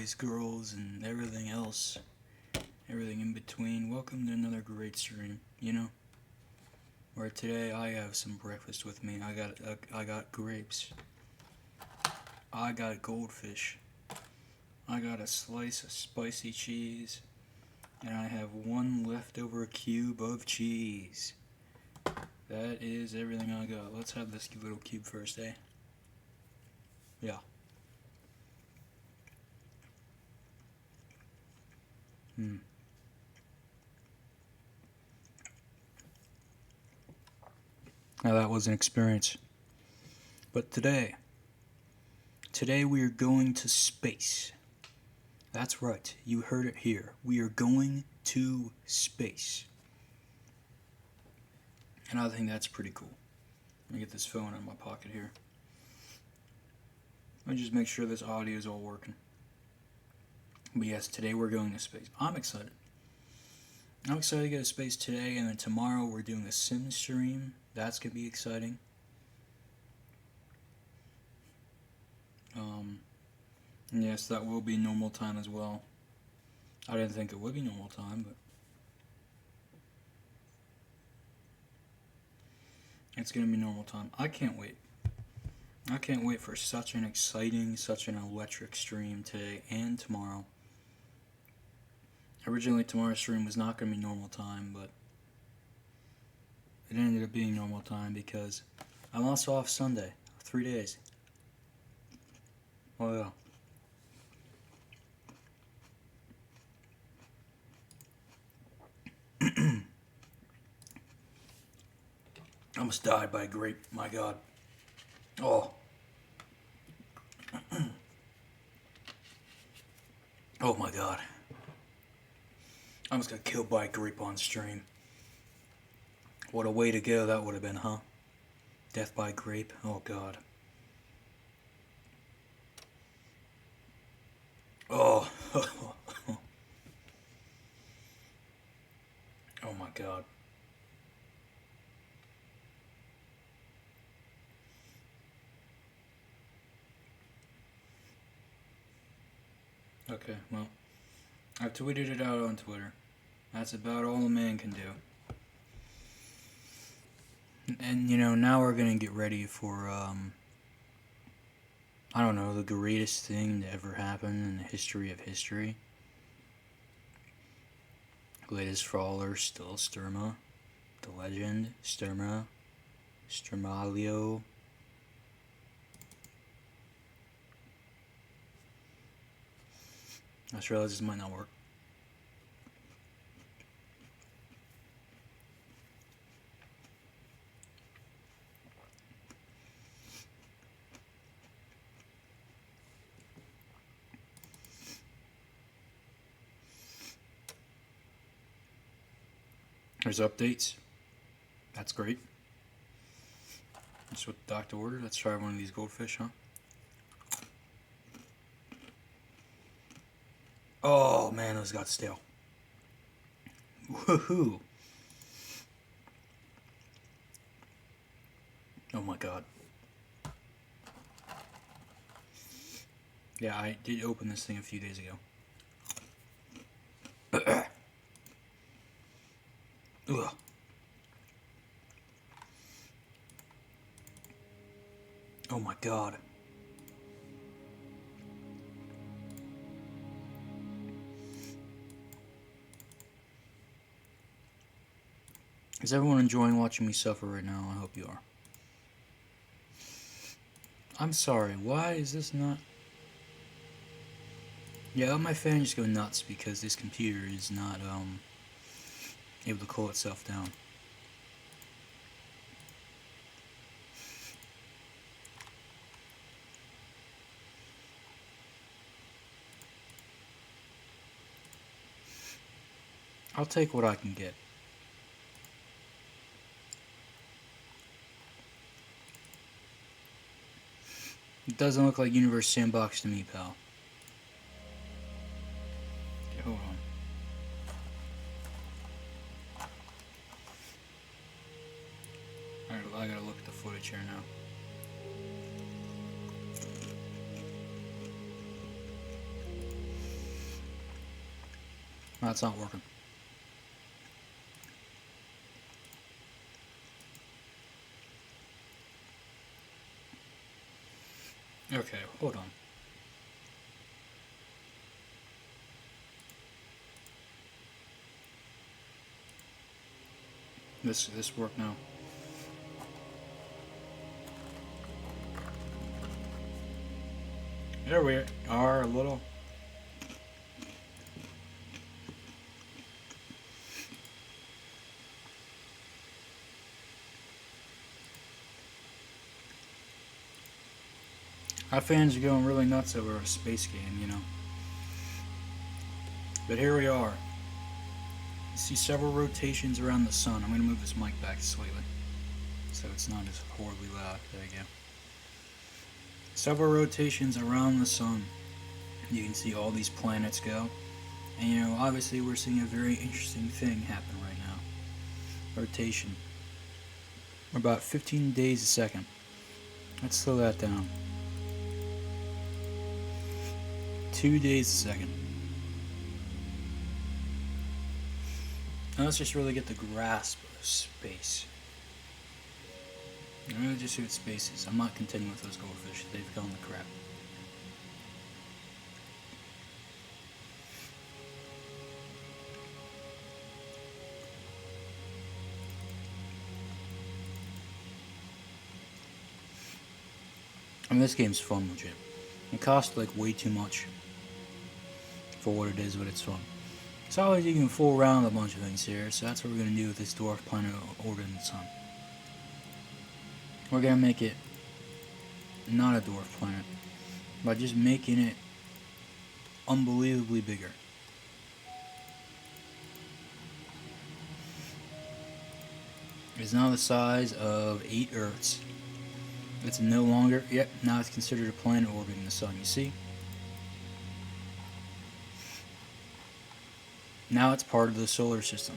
boys, girls, and everything else, everything in between. Welcome to another great stream. Where today I have some breakfast with me. I got grapes. I got goldfish. I got a slice of spicy cheese, and I have one leftover cube of cheese. That is everything I got. Let's have this little cube first, eh? Yeah. Hmm. Now that was an experience. But today we are going to space. That's right, you heard it here. We are going to space. And I think that's pretty cool. Let me get this phone in my pocket here. Let me just make sure this audio is all working. But yes, today we're going to space. I'm excited. I'm excited to go to space today, and then tomorrow we're doing a sim stream. That's going to be exciting. Yes, that will be normal time as well. I didn't think it would be normal time, but it's going to be normal time. I can't wait. I can't wait for such an exciting, such an electric stream today and tomorrow. Originally, tomorrow's stream was not going to be normal time, but it ended up being normal time because I'm also off Sunday. 3 days. Oh, yeah. I almost died by a grape. My God. Oh. Oh my God. I almost got killed by a grape on stream. What a way to go that would have been, huh? Death by grape? Oh God. Oh. Oh my God. Okay, well, I've tweeted it out on Twitter. That's about all a man can do. And, now we're gonna get ready for, I don't know, the greatest thing to ever happen in the history of history. Latest Faller, still Sturma. The legend, Sturma. Sturmalio. I just realized this might not work. There's updates. That's great. That's what the doctor ordered. Let's try one of these goldfish, huh? Oh man, those got stale. Woohoo! Oh my God. Yeah, I did open this thing a few days ago. Ugh. Oh my God. Is everyone enjoying watching me suffer right now? I hope you are. I'm sorry, why is this not... Yeah, let my fan just go nuts because this computer is not, able to cool itself down. I'll take what I can get. It doesn't look like Universe Sandbox to me, pal. Okay, hold on. Alright, well, I gotta look at the footage here now. That's not working. Okay, hold on. This work now. There we are, a little. Our fans are going really nuts over a space game, you know. But here we are. You see several rotations around the sun. I'm going to move this mic back slightly so it's not as horribly loud. There you go. Several rotations around the sun. You can see all these planets go. And you know, obviously we're seeing a very interesting thing happen right now. Rotation. We're about 15 days a second. Let's slow that down. 2 days a second. Now let's just really get the grasp of space. I'm really just see what space is. I'm not contending with those goldfish. They've gone to crap. I mean, this game's fun, legit. It costs like way too much for what it is, but it's fun. It's always you can fool around with a bunch of things here, so that's what we're going to do with this dwarf planet orbiting the sun. We're going to make it not a dwarf planet by just making it unbelievably bigger. It's now the size of 8 Earths. It's no longer, yep, now it's considered a planet orbiting the sun, you see? Now it's part of the solar system.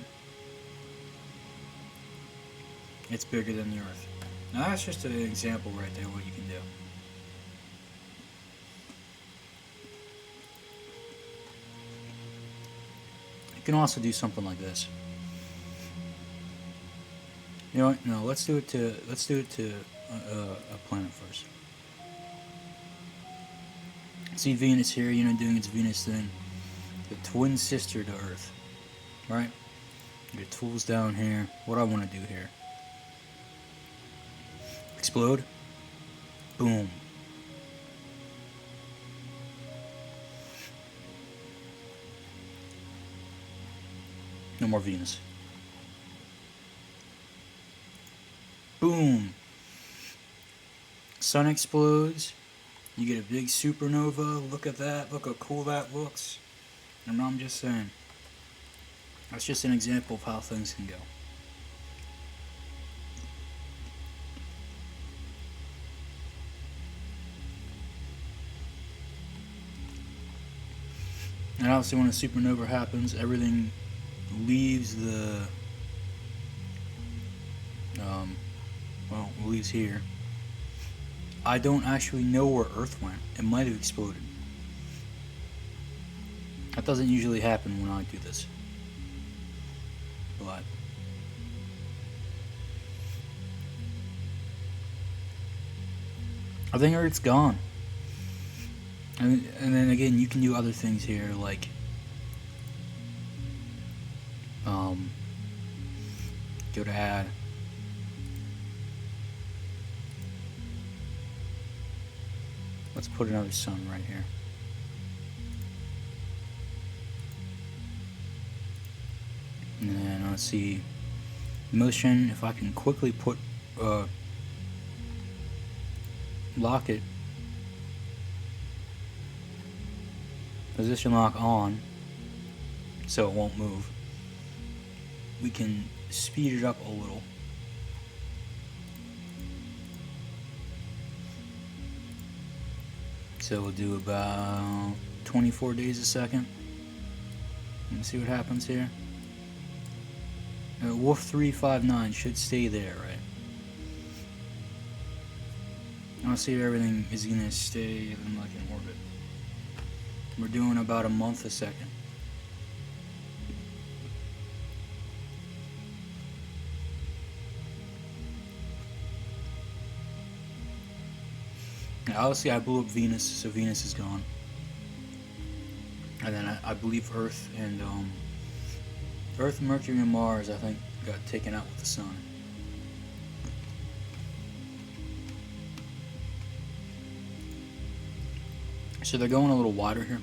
It's bigger than the Earth. Now that's just an example right there of what you can do. You can also do something like this. You know what? No, let's do it to a planet first. See Venus here, you know, doing its Venus thing. The twin sister to Earth, right? Your tools down here. What do I want to do here? Explode. Boom. No more Venus. Boom. Sun explodes. You get a big supernova. Look at that. Look how cool that looks. And I'm just saying. That's just an example of how things can go. And obviously when a supernova happens, everything leaves the, leaves here. I don't actually know where Earth went. It might have exploded. That doesn't usually happen when I do this. But I think Earth's gone. And then again, you can do other things here, like go to add. Let's put another sun right here. And then let's see motion. If I can quickly put lock it, position lock on, so it won't move. We can speed it up a little. So we'll do about 24 days a second. Let's see what happens here. Wolf 359 should stay there, right? I'll see if everything is going to stay in like an orbit. We're doing about a month a second. Obviously, I blew up Venus, so Venus is gone. And then I believe Earth, Mercury, and Mars, I think, got taken out with the sun. So they're going a little wider here.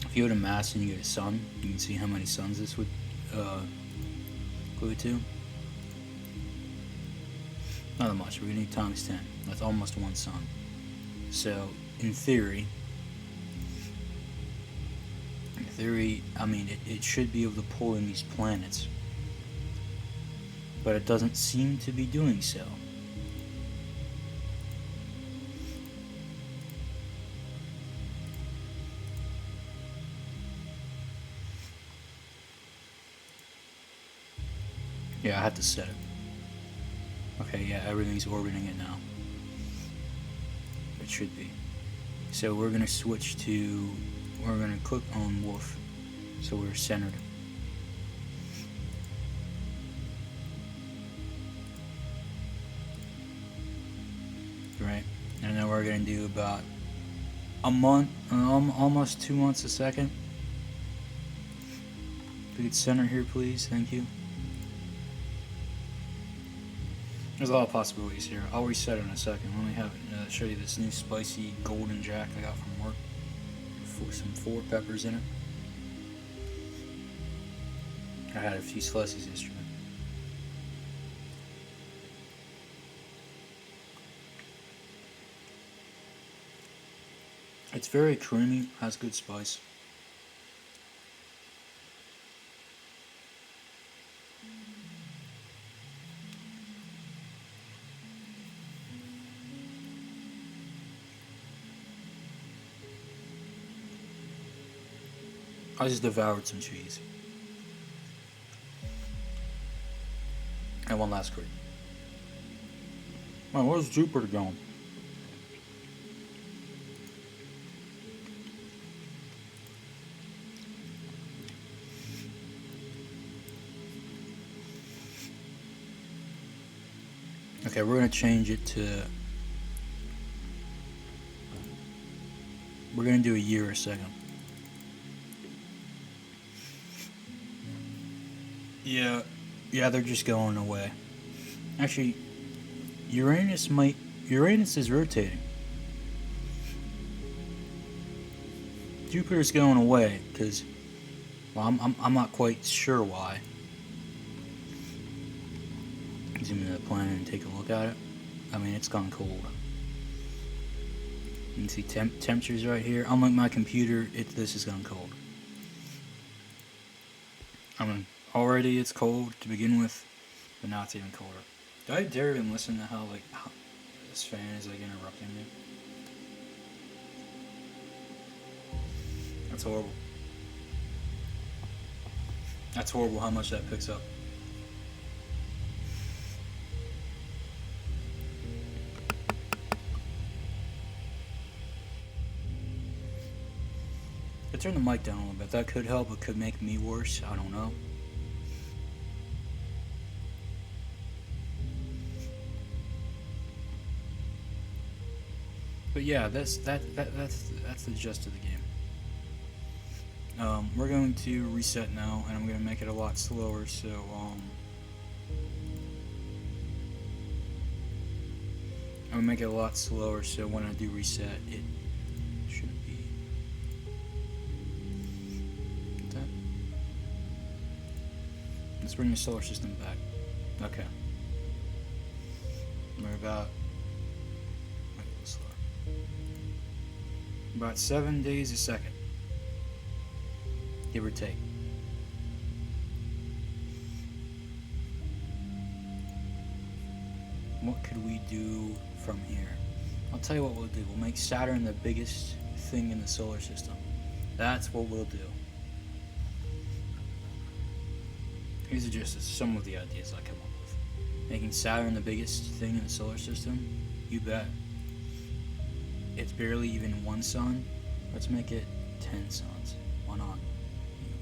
If you go to mass and you get a sun, you can see how many suns this would go to. Not that much. We're gonna need times 10. That's almost one sun. So in theory, I mean, it should be able to pull in these planets, but it doesn't seem to be doing so. Yeah, I have to set it. Okay, yeah, everything's orbiting it now. It should be. So we're gonna switch to, we're gonna click on Wolf, so we're centered. Right, and then we're gonna do about a month, almost 2 months a second. If we could center here, please, thank you. There's a lot of possibilities here. I'll reset it in a second. Let me have show you this new spicy golden jack I got from work. Some 4 peppers in it. I had a few slices yesterday. It's very creamy, has good spice. I just devoured some cheese. And one last grape. Man, where's Jupiter going? Okay, we're gonna change it to, we're gonna do a year a second. Yeah, they're just going away. Actually, Uranus is rotating. Jupiter's going away because, well, I'm not quite sure why. Zoom into the planet and take a look at it. I mean, it's gone cold. You can see temperatures right here. Unlike my computer, this has gone cold. I mean, already it's cold to begin with, but now it's even colder. Do I dare even listen to how this fan is interrupting me? That's horrible. That's horrible how much that picks up. I turn the mic down a little bit. That could help. It could make me worse. I don't know. But yeah, that's the gist of the game. We're going to reset now, and I'm going to make it a lot slower. So I'm gonna make it a lot slower. So when I do reset, it shouldn't be that. Let's bring the solar system back. Okay. We're about 7 days a second, give or take. What could we do from here? I'll tell you what we'll do. We'll make Saturn the biggest thing in the solar system. That's what we'll do. These are just some of the ideas I come up with. Making Saturn the biggest thing in the solar system? You bet. It's barely even one sun. Let's make it 10 suns. Why not?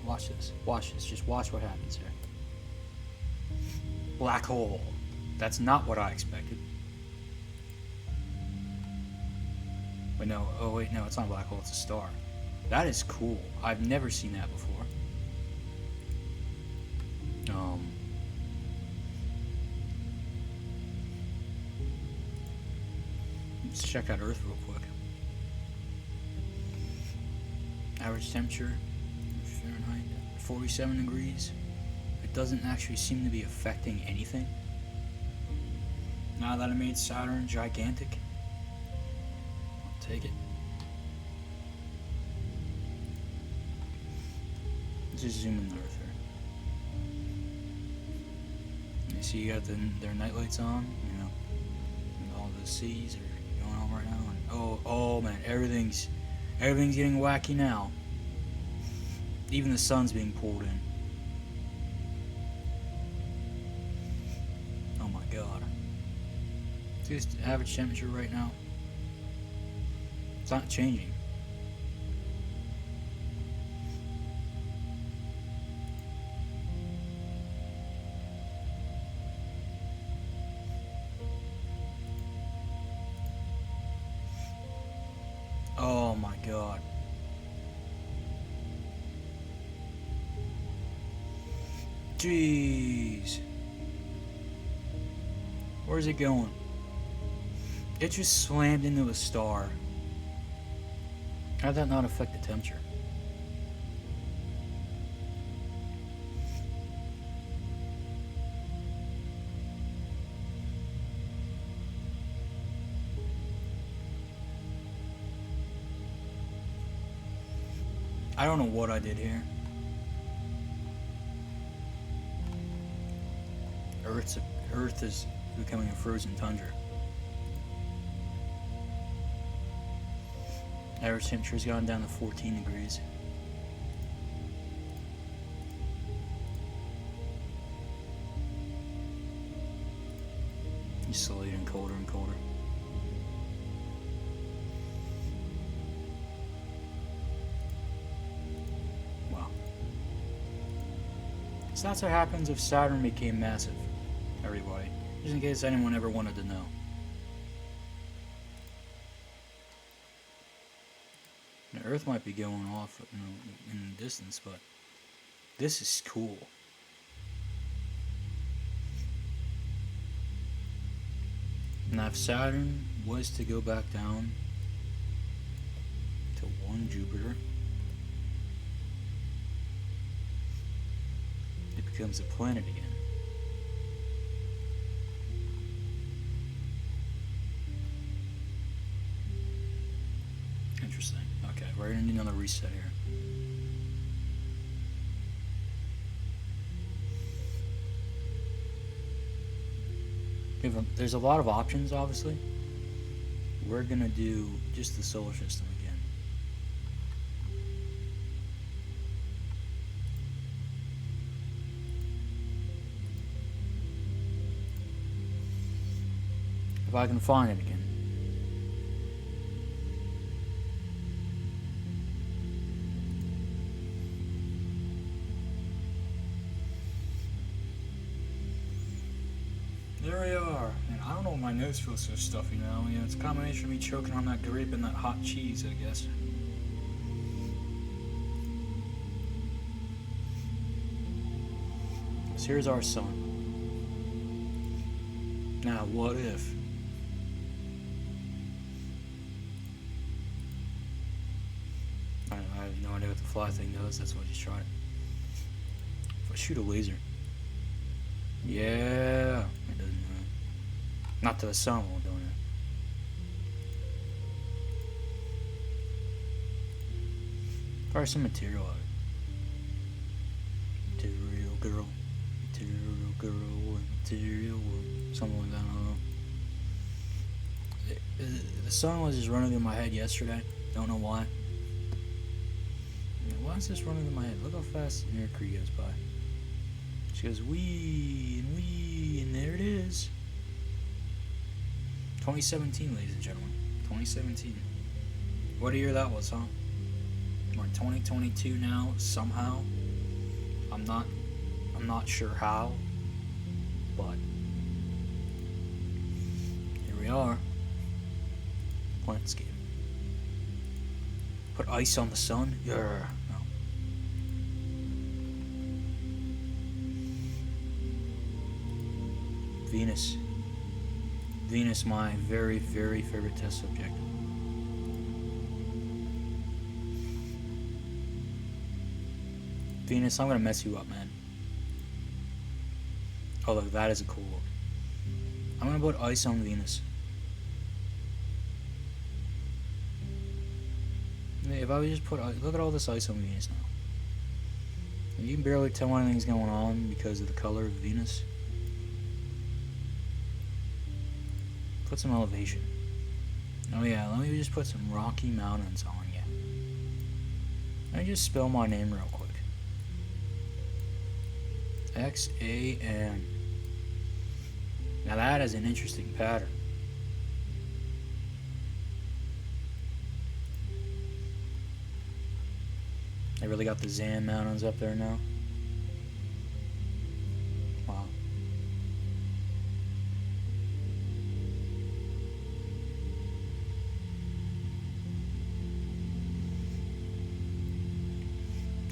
Watch this. Watch this. Just watch what happens here. Black hole. That's not what I expected. Wait, no. Oh, wait, no. It's not a black hole. It's a star. That is cool. I've never seen that before. Let's check out Earth real quick. Average temperature, Fahrenheit, 47 degrees. It doesn't actually seem to be affecting anything. Now that I made Saturn gigantic, I'll take it. Let's just zoom in the Earth here. You see you got their night lights on, you know, and all the seas are going on right now. And oh man, everything's getting wacky now. Even the sun's being pulled in. Oh my god. Just average temperature right now. It's not changing. Oh my god. Jeez. Where's it going? It just slammed into a star. How'd that not affect the temperature? I don't know what I did here. Earth is becoming a frozen tundra. Average temperature's gone down to 14 degrees. It's slowly getting colder and colder. Wow. So that's what happens if Saturn became massive, everybody. Just in case anyone ever wanted to know. The Earth might be going off, you know, in the distance, but this is cool. Now, if Saturn was to go back down to one Jupiter, it becomes a planet again. Interesting. Okay, we're gonna need another reset here. There's a lot of options, obviously. We're gonna do just the solar system again. If I can find it again. There we are. And I don't know why my nose feels so stuffy now. You know, it's a combination of me choking on that grape and that hot cheese, I guess. So here's our sun. Now, what if? I have no idea what the fly thing does. That's what he's trying. If I shoot a laser. Yeah, it doesn't do it. Not to the sun won't do it. Probably some material out of it. Material girl, material world, something like that. I don't know. The sun was just running through my head yesterday. Don't know why. Why is this running through my head? Look how fast the Mercury goes by. She goes wee, and there it is. 2017, ladies and gentlemen. 2017. What a year that was, huh? We're in 2022 now, somehow. I'm not sure how, but here we are. Planetscape. Put ice on the sun? Yeah. No. Venus. Venus, my very, very favorite test subject. Venus, I'm gonna mess you up, man. Oh, look, that is a cool look. I'm gonna put ice on Venus. If I would just put, look at all this ice on Venus now. And you can barely tell anything's going on because of the color of Venus. Put some elevation. Oh yeah, let me just put some Rocky Mountains on you. Let me just spell my name real quick. X-A-N. Now that is an interesting pattern. They really got the Zan Mountains up there now. Wow.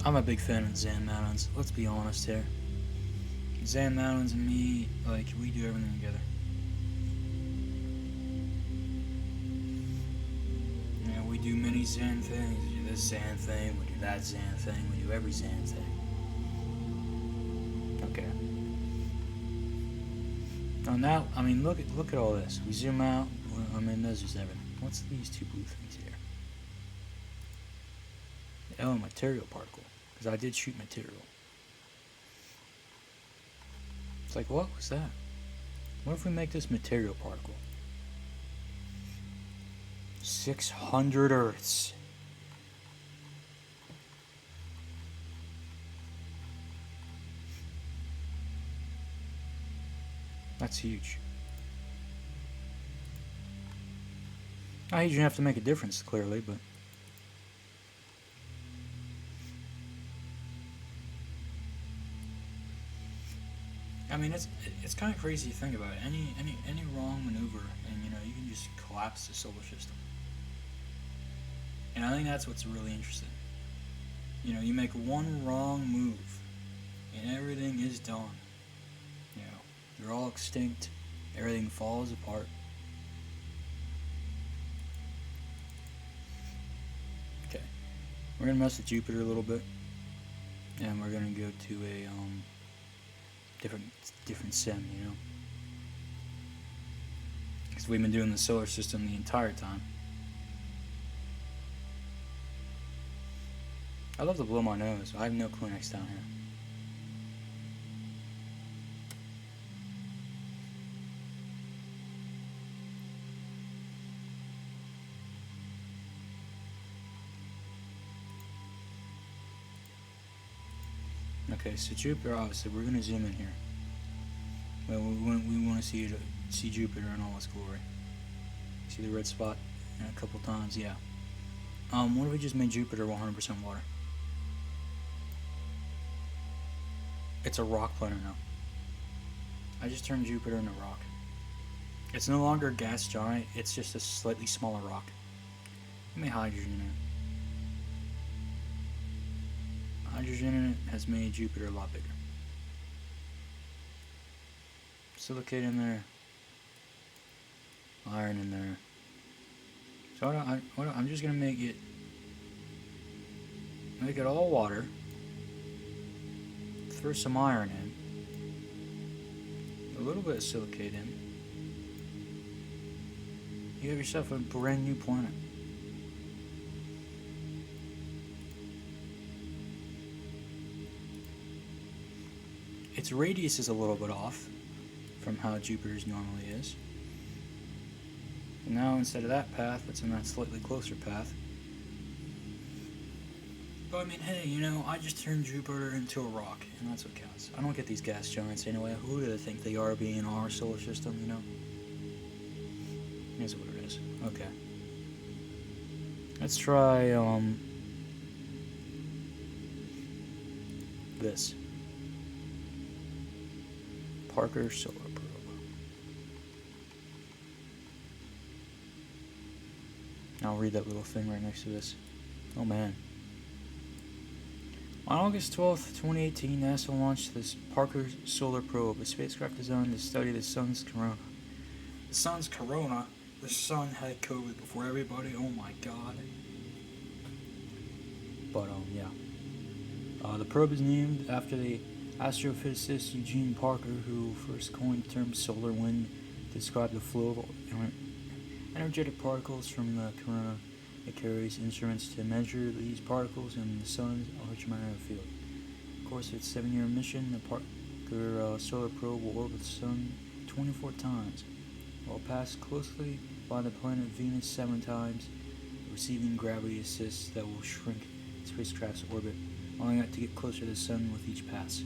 I'm a big fan of Zan Mountains. Let's be honest here. Zan Mountains and me, like, we do everything together. Yeah, we do many Zan things. We do this Zan thing, we do that Zan thing, we do every Zan thing. Okay. Oh, now, I mean, look at all this. We zoom out. I mean, there's just everything. What's these two blue things here? Oh, material particle. Because I did shoot material. It's like, what was that? What if we make this material particle? 600 Earths. That's huge. I usually have to make a difference, clearly, but... I mean, it's kind of crazy to think about it. Any wrong maneuver, and you can just collapse the solar system. And I think that's what's really interesting. You make one wrong move, and everything is done. You're all extinct. Everything falls apart. Okay, we're gonna mess with Jupiter a little bit, and we're gonna go to a different sim, because we've been doing the solar system the entire time. I love to blow my nose. I have no Kleenex down here. Okay, so Jupiter, obviously, we're going to zoom in here. Well, we want to see Jupiter in all its glory. See the red spot a couple times? Yeah. What if we just made Jupiter 100% water? It's a rock planet now. I just turned Jupiter into rock. It's no longer a gas giant, it's just a slightly smaller rock. Give me hydrogen in it. Hydrogen in it has made Jupiter a lot bigger. Silicate in there. Iron in there. So I'm just gonna make it all water. Throw some iron in. A little bit of silicate in. You have yourself a brand new planet. Its radius is a little bit off from how Jupiter's normally is. And now instead of that path, it's in that slightly closer path. But I mean, hey, I just turned Jupiter into a rock, and that's what counts. I don't get these gas giants anyway. Who do they think they are being in our solar system, Here's what it is. Okay. Let's try, this. Parker Solar Probe. I'll read that little thing right next to this. Oh man. On August 12th, 2018, NASA launched this Parker Solar Probe, a spacecraft designed to study the sun's corona. The sun's corona? The sun had COVID before everybody? Oh my god. But, yeah. The probe is named after the astrophysicist Eugene Parker, who first coined the term solar wind to describe the flow of energetic particles from the corona. It carries instruments to measure these particles in the sun's electromagnetic field. Of course, its 7-year mission, the Parker Solar Probe will orbit the sun 24 times, while pass closely by the planet Venus 7 times, receiving gravity assists that will shrink the spacecraft's orbit, allowing it to get closer to the sun with each pass.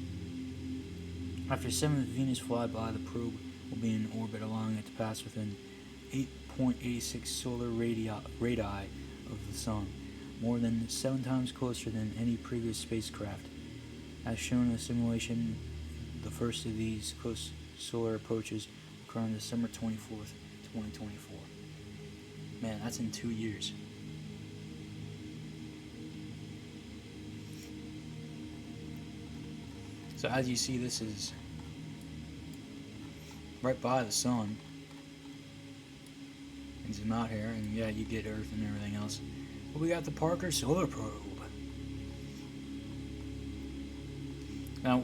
After 7 Venus flyby, the probe will be in orbit, allowing it to pass within 8.86 solar radii of the sun, more than 7 times closer than any previous spacecraft. As shown in the simulation, the first of these close solar approaches will occur on December 24th, 2024. Man, that's in 2 years. So as you see, this is right by the sun. And zoom out here, and yeah, you get Earth and everything else. But we got the Parker Solar Probe. Now,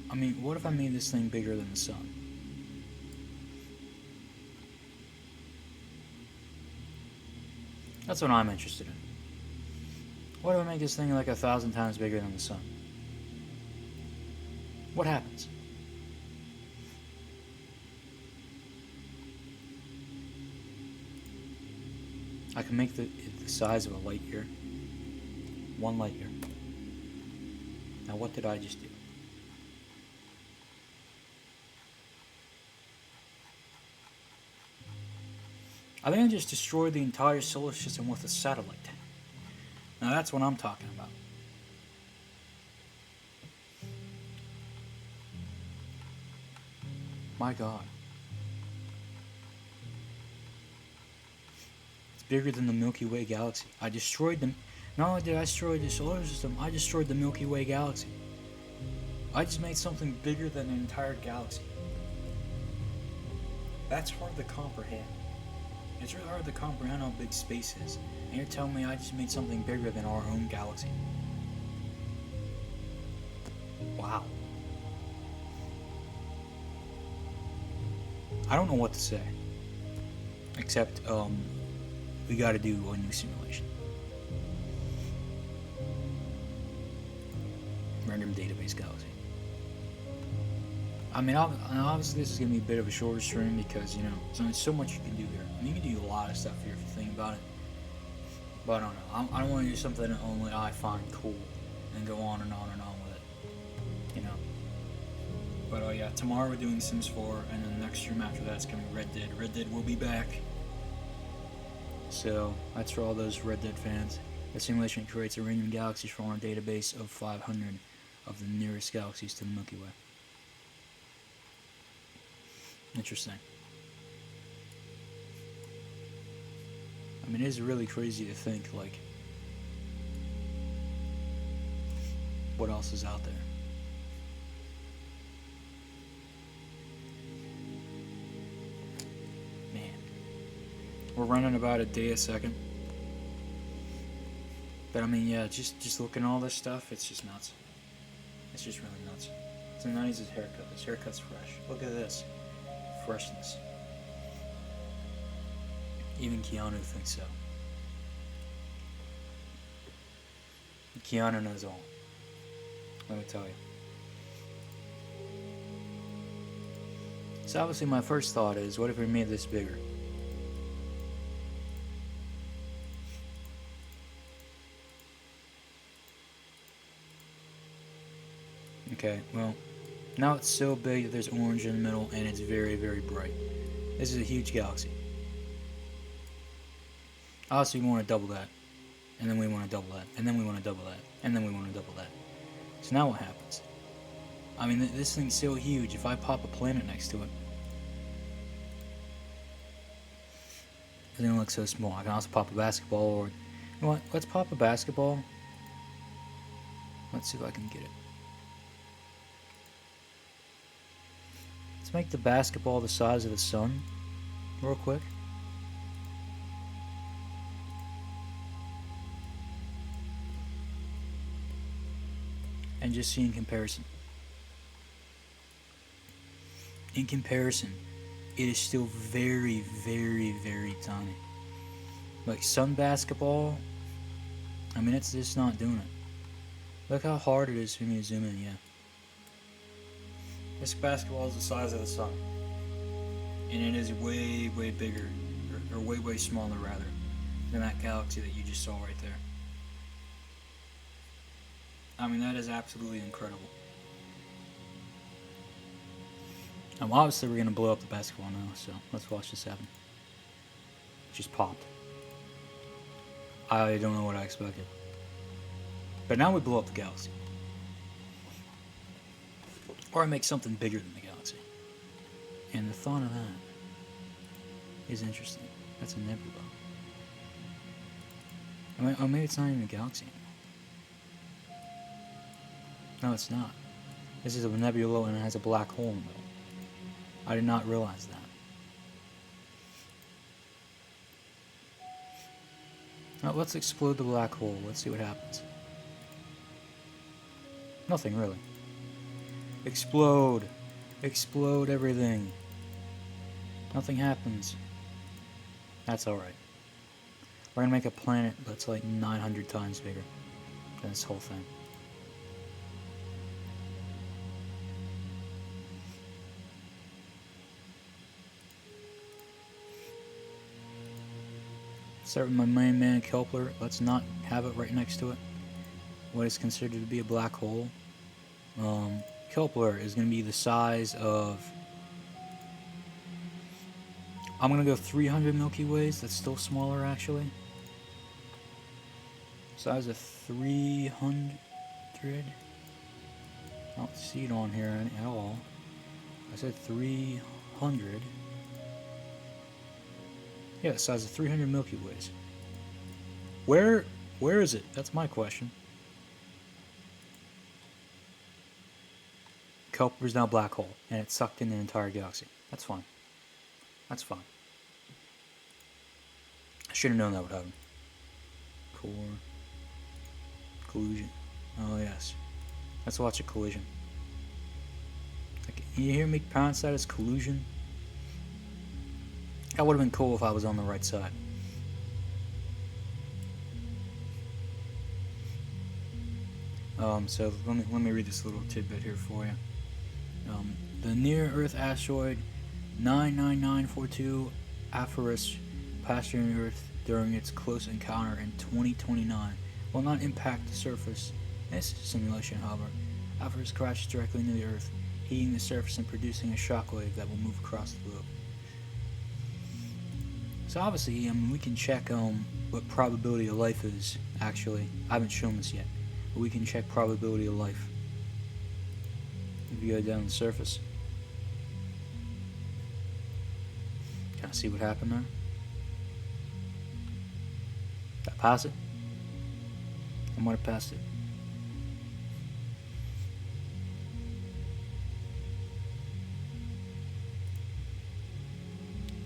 I mean, what if I made this thing bigger than the sun? That's what I'm interested in. What if I make this thing like 1,000 times bigger than the sun? What happens? I can make it the size of a light year. 1 light year. Now what did I just do? I think I just destroyed the entire solar system with a satellite. Now that's what I'm talking about. My god. It's bigger than the Milky Way galaxy. I destroyed them. Not only did I destroy the solar system, I destroyed the Milky Way galaxy. I just made something bigger than an entire galaxy. That's hard to comprehend. It's really hard to comprehend how big space is. And you're telling me I just made something bigger than our own galaxy. Wow. I don't know what to say. Except, we gotta do a new simulation. Random database galaxy. I mean, obviously this is going to be a bit of a shorter stream because, you know, there's only so much you can do here. I mean, you can do a lot of stuff here if you think about it. But I don't know. I don't want to do something that only I find cool and go on and on and on with it. You know. But, yeah, tomorrow we're doing Sims 4, and then the next stream after that's going to be Red Dead. Red Dead will be back. So, that's for all those Red Dead fans. The simulation creates a random galaxies from our database of 500 of the nearest galaxies to the Milky Way. Interesting. I mean, it is really crazy to think, like, what else is out there? Man. We're running about a day a second. But I mean, yeah, just looking at all this stuff, it's just nuts. It's just really nuts. So now he's his haircut. His haircut's fresh. Look at this. Freshness. Even Keanu thinks so. Keanu knows all. Let me tell you. So obviously my first thought is, what if we made this bigger? Okay, well, now it's so big that there's orange in the middle and it's very, very bright. This is a huge galaxy. Obviously we want to double that, and then we want to double that, and then we want to double that, and then we want to double that. So now what happens? I mean, this thing's so huge, if I pop a planet next to it, Doesn't look so small. I can also pop a basketball, or you know what? Let's pop a basketball. Let's see if I can get it. Let's make the basketball the size of the sun, real quick. And just see in comparison. In comparison, it is still very, very, very tiny. Like sun basketball, I mean, it's just not doing it. Look how hard it is for me to zoom in, yeah. This basketball is the size of the sun. And it is way, way bigger, or way, way smaller rather, than that galaxy that you just saw right there. I mean, that is absolutely incredible. Obviously we're gonna blow up the basketball now, so let's watch this happen. It just popped. I don't know what I expected. But now we blow up the galaxy. Or I make something bigger than the galaxy. And the thought of that is interesting. That's a nebula. Or maybe it's not even a galaxy anymore. No, it's not. This is a nebula and it has a black hole in the middle. I did not realize that. Now let's explode the black hole. Let's see what happens. Nothing really. Explode! Explode everything! Nothing happens. That's alright. We're gonna make a planet that's like 900 times bigger than this whole thing. Start with my main man, Kepler. Let's not have it right next to it. What is considered to be a black hole. Kepler is going to be the size of... I'm going to go 300 Milky Ways. That's still smaller, actually. Size of 300. I don't see it on here at all. I said 300. Yeah, the size of 300 Milky Ways. Where is it? That's my question. Kepler's now a black hole, and it sucked in the entire galaxy. That's fine. That's fine. I should have known that would happen. Core. Collision. Oh, yes. Let's watch a collision. Can you hear me pronounce that as collusion? That would have been cool if I was on the right side. So let me read this little tidbit here for you. The near-Earth asteroid 99942 Aphorus passed near Earth during its close encounter in 2029 will not impact the surface. In this simulation, however, Aphorus crashes directly into the Earth, heating the surface and producing a shockwave that will move across the globe. So obviously, we can check what probability of life is, actually. I haven't shown this yet, but we can check probability of life. If you go down the surface. Can I see what happened there? Did I pass it? I might have passed it.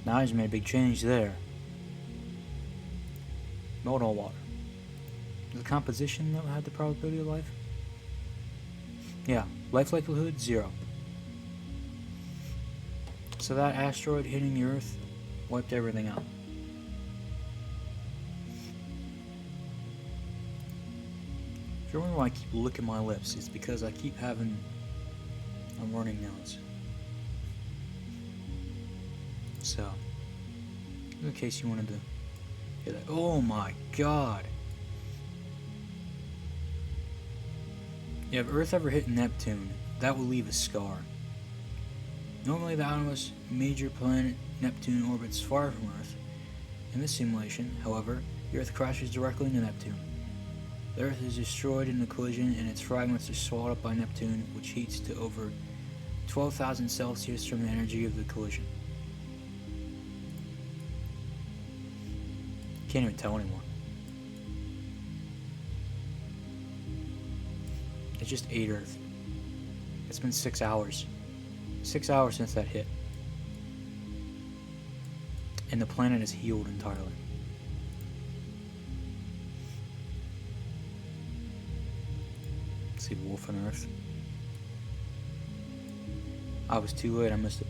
Now he's made a big change there. Melt all water. The composition that had the probability of life? Yeah, life likelihood 0. So that asteroid hitting the Earth wiped everything out. If you're wondering why I keep licking my lips, it's because I keep having a running nose. So, in case you wanted to hear that. Oh my god! Yeah, if Earth ever hit Neptune, that will leave a scar. Normally the outermost major planet, Neptune, orbits far from Earth. In this simulation, however, the Earth crashes directly into Neptune. The Earth is destroyed in the collision and its fragments are swallowed up by Neptune, which heats to over 12,000 Celsius from the energy of the collision. Can't even tell anymore. It just ate Earth. It's been 6 hours. 6 hours since that hit. And the planet is healed entirely. Let's see, Wolf on Earth. I was too late, I missed it.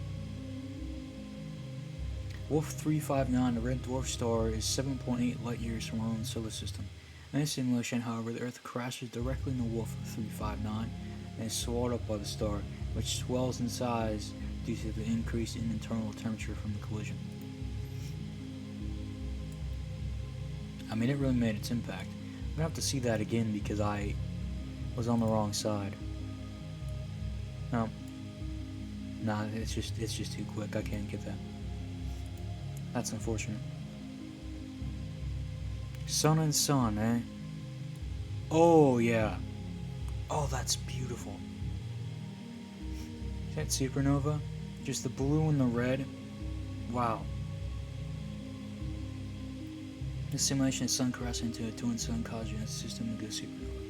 Wolf 359, the red dwarf star, is 7.8 light years from our own solar system. In this simulation, however, the Earth crashes directly into Wolf 359 and is swallowed up by the star, which swells in size due to the increase in internal temperature from the collision. I mean, it really made its impact. I'm gonna have to see that again because I was on the wrong side. No. Nah, it's just too quick. I can't get that. That's unfortunate. Sun and sun, eh? Oh, yeah. Oh, that's beautiful. Is that supernova? Just the blue and the red. Wow. This simulation of sun crashing into a twin sun causing a system to go supernova.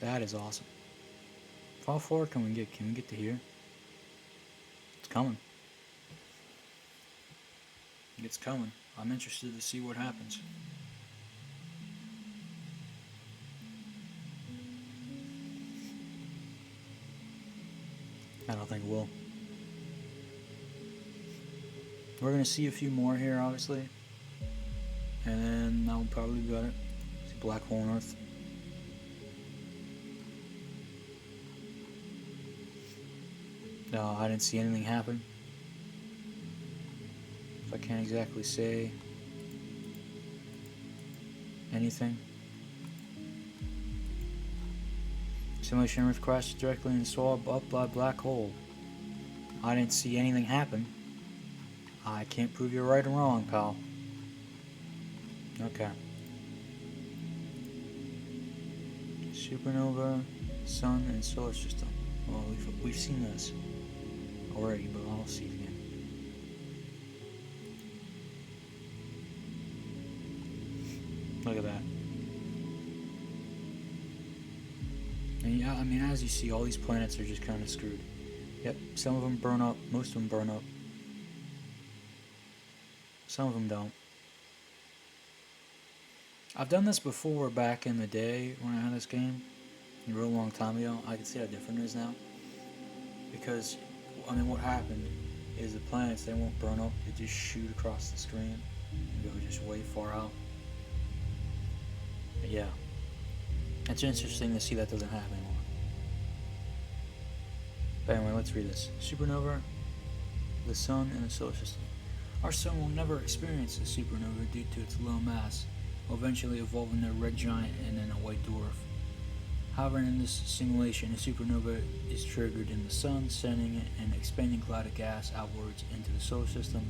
That is awesome. How far can we get? Can we get to here? It's coming. It's coming. I'm interested to see what happens. I don't think it will. We're gonna see a few more here, obviously, and then that will probably be about it. See black hole on Earth. No, I didn't see anything happen. If I can't exactly say anything. Simulation Earth crashed directly and swallowed up by a black hole. I didn't see anything happen. I can't prove you're right or wrong, pal. Okay. Supernova, sun, and solar system. Well, we've seen this already, but I'll see it again. Look at that. And yeah, I mean, as you see, all these planets are just kind of screwed. Yep, some of them burn up, most of them burn up. Some of them don't. I've done this before back in the day when I had this game, a real long time ago. I can see how different it is now. Because, I mean, what happened is the planets, they won't burn up, they just shoot across the screen and go just way far out. But yeah. It's interesting to see that doesn't happen anymore. But anyway, let's read this. Supernova, the sun, and the solar system. Our sun will never experience a supernova due to its low mass, will eventually evolve into a red giant and then a white dwarf. However, in this simulation, a supernova is triggered in the sun, sending an expanding cloud of gas outwards into the solar system.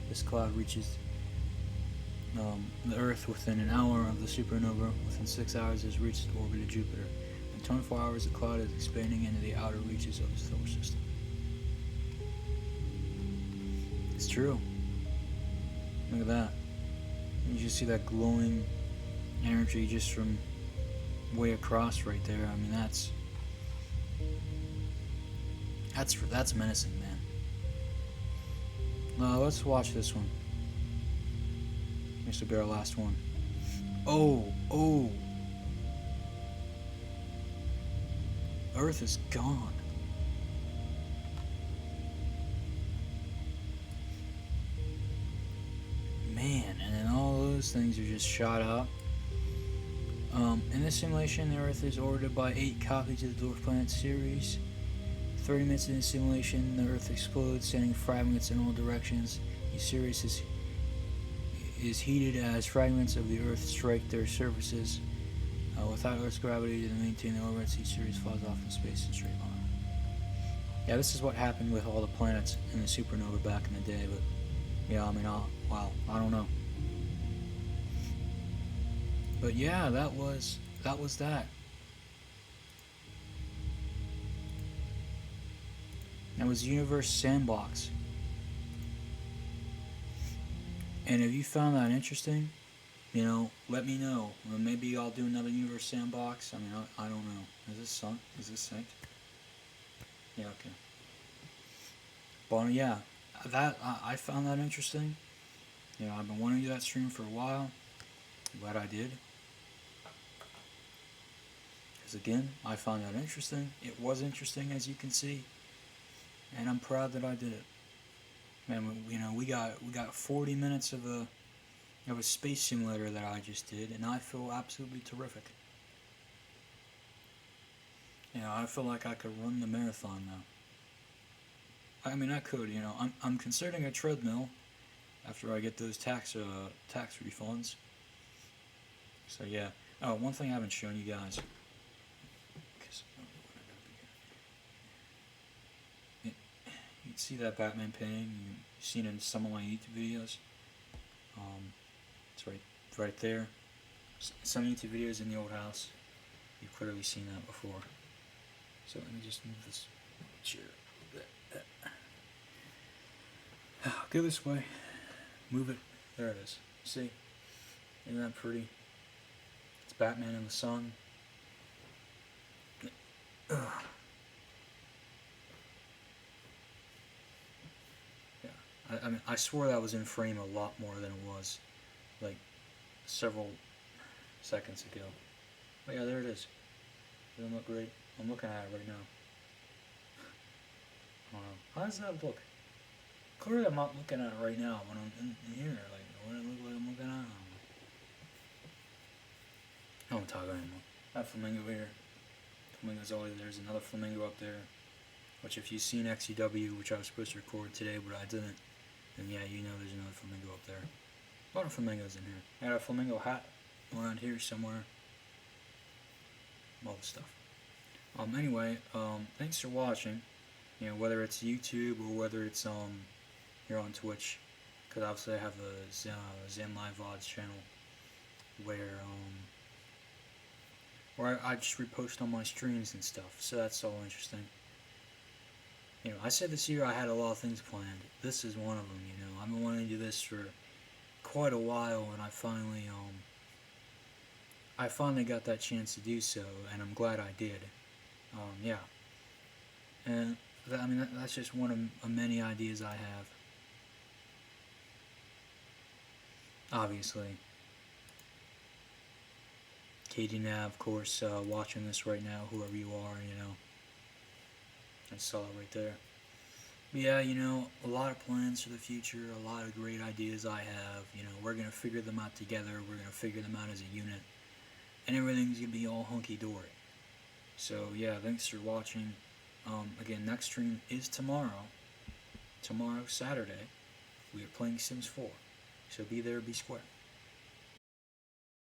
This cloud reaches the Earth within an hour of the supernova. Within 6 hours, it has reached the orbit of Jupiter. In 24 hours, the cloud is expanding into the outer reaches of the solar system. It's true. Look at that. You just see that glowing energy just from way across right there. I mean, that's menacing, man. Now let's watch this one. This will be our last one. Oh. Earth is gone. Man, and then all those things are just shot out. In this simulation, the Earth is orbited by 8 copies of the dwarf planet Ceres. 30 minutes into the simulation, the Earth explodes, sending fragments in all directions. Ceres is heated as fragments of the Earth strike their surfaces. Without Earth's gravity to maintain the orbit, Ceres flies off in space in straight line. Yeah, this is what happened with all the planets in the supernova back in the day, but yeah, I mean, wow, I don't know. But yeah, that was that. That was Universe Sandbox. And if you found that interesting, you know, let me know. Or maybe I'll do another Universe Sandbox. I mean, I don't know. Is this sunk? Is this synced? Yeah, okay. But yeah, I found that interesting. You know, I've been wanting to do that stream for a while. Glad I did. Because again, I found that interesting. It was interesting, as you can see, and I'm proud that I did it. Man, you know, we got 40 minutes of a space simulator that I just did, and I feel absolutely terrific. You know, I feel like I could run the marathon now. I mean, I could. You know, I'm considering a treadmill after I get those tax refunds. So yeah. Oh, one thing I haven't shown you guys. You can see that Batman painting. You've seen it in some of my YouTube videos. It's right there. Some YouTube videos in the old house. You've clearly seen that before. So let me just move this chair. Go this way. Move it. There it is. See? Isn't that pretty? It's Batman in the sun. Ugh. Yeah. I mean, I swore that was in frame a lot more than it was, like, several seconds ago. Oh yeah, there it is. Doesn't look great. I'm looking at it right now. I don't know. How does that look? Clearly I'm not looking at it right now when I'm in here. Like, what does it look like I'm looking at? I don't talk anymore. That flamingo here. Flamingo's always there. There's another flamingo up there. Which if you've seen XCW, which I was supposed to record today, but I didn't, then yeah, you know there's another flamingo up there. A lot of flamingos in here. I got a flamingo hat around here somewhere. All the stuff. Anyway, thanks for watching. You know, whether it's YouTube or whether it's here on Twitch, because obviously I have a Zen Live VODs channel where I just repost on my streams and stuff. So that's all interesting. You know, I said this year I had a lot of things planned. This is one of them. You know, I've been wanting to do this for quite a while, and I finally got that chance to do so, and I'm glad I did. Yeah, and I mean that's just one of many ideas I have. Obviously, Katie Nav, of course, watching this right now, whoever you are, you know. I saw it right there. But yeah, you know, a lot of plans for the future, a lot of great ideas I have. You know, we're gonna figure them out together. We're gonna figure them out as a unit, and everything's gonna be all hunky dory. So yeah, thanks for watching. Again, next stream is tomorrow. Tomorrow, Saturday, we are playing Sims 4. So be there, be square.